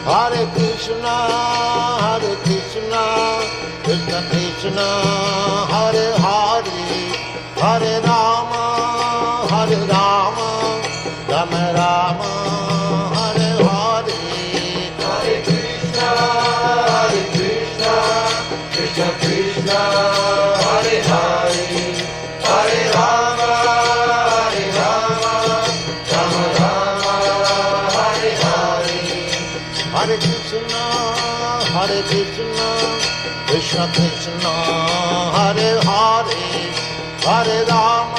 Hare Krishna, Krishna Krishna, Hare Hare, Hare Rama, Rama Rama, Hare Hare. Hare Krishna, Krishna Krishna, Hare Hare, Hare Rama, Rama Rama, Hare Hare. Hare Krishna, Krishna Krishna, Hare Hare, Hare Rama,